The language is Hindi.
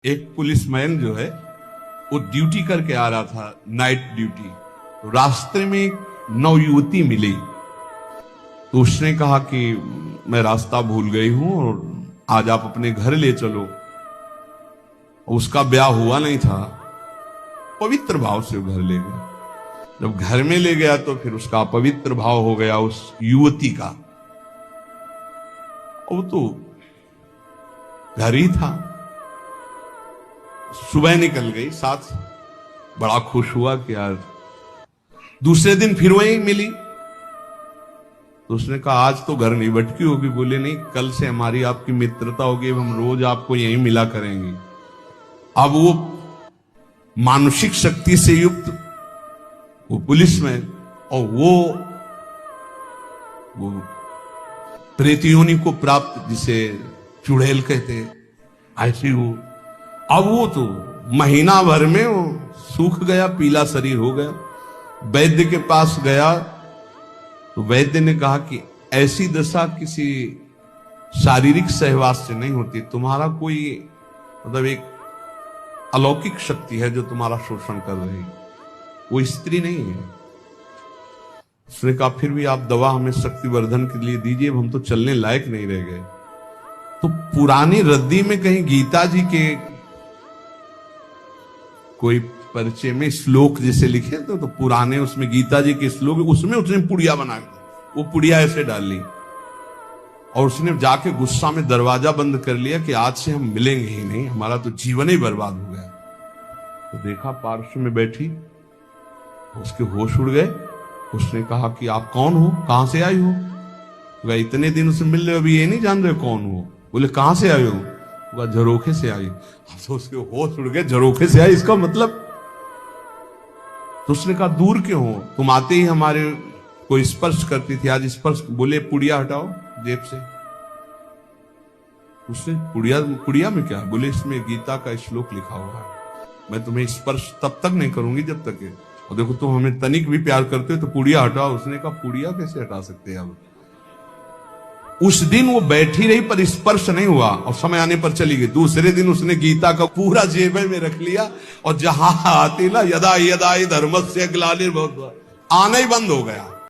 एक पुलिसमैन जो है वो ड्यूटी करके आ रहा था, नाइट ड्यूटी। तो रास्ते में एक नवयुवती मिली, तो उसने कहा कि मैं रास्ता भूल गई हूं और आज आप अपने घर ले चलो। उसका ब्याह हुआ नहीं था, पवित्र भाव से वो घर ले गया। जब घर में ले गया तो फिर उसका पवित्र भाव हो गया उस युवती का। वो तो घर ही था। सुबह निकल गई साथ, बड़ा खुश हुआ कि यार। दूसरे दिन फिर वही मिली, तो उसने कहा आज तो घर नहीं भटकी होगी। बोले नहीं, कल से हमारी आपकी मित्रता होगी, हम रोज आपको यहीं मिला करेंगे। अब वो मानसिक शक्ति से युक्त वो पुलिस में, और वो प्रेतियोनि को प्राप्त, जिसे चुड़ैल कहते, ऐसी वो। अब वो तो महीना भर में वो सूख गया, पीला शरीर हो गया। वैद्य के पास गया तो वैद्य ने कहा कि ऐसी दशा किसी शारीरिक सहवास से नहीं होती, तुम्हारा कोई मतलब एक अलौकिक शक्ति है जो तुम्हारा शोषण कर रही, वो स्त्री नहीं है। उसने कहा फिर भी आप दवा हमें शक्तिवर्धन के लिए दीजिए, हम तो चलने लायक नहीं रह गए। तो पुरानी रद्दी में कहीं गीता जी के कोई परिचय में श्लोक जैसे लिखे तो पुराने उसमें गीता जी के श्लोक, उसमें उसने पुड़िया बना वो पुड़िया ऐसे डाल ली, और उसने जाके गुस्सा में दरवाजा बंद कर लिया कि आज से हम मिलेंगे ही नहीं, हमारा तो जीवन ही बर्बाद हो गया। तो देखा पार्श्व में बैठी, उसके होश उड़ गए। उसने कहा कि आप कौन हो, कहां से आई हो? तो इतने दिन उससे मिल रहे हो, अभी ये नहीं जान रहे कौन हो? बोले कहां से आए हो? वह झरोखे से आई। तो उसके होश उड़ गए, झरोखे से आई इसका मतलब। तो उसने कहा दूर क्यों हो, तुम आते ही हमारे को स्पर्श करती थी, आज स्पर्श। बोले पुड़िया हटाओ जेब से। उसने पुड़िया में क्या? बोले इसमें गीता का श्लोक लिखा हुआ है, मैं तुम्हें स्पर्श तब तक नहीं करूंगी जब तक है, और देखो तुम हमें तनिक भी प्यार करते हो तो पुड़िया हटाओ। उसने कहा पुड़िया कैसे हटा सकते हैं? अब उस दिन वो बैठी रही पर स्पर्श नहीं हुआ, और समय आने पर चली गई। दूसरे दिन उसने गीता का पूरा जेब में रख लिया, और जहां आती ना यदा यदा धर्मस्य ग्लानिर्भवति, आना ही बंद हो गया।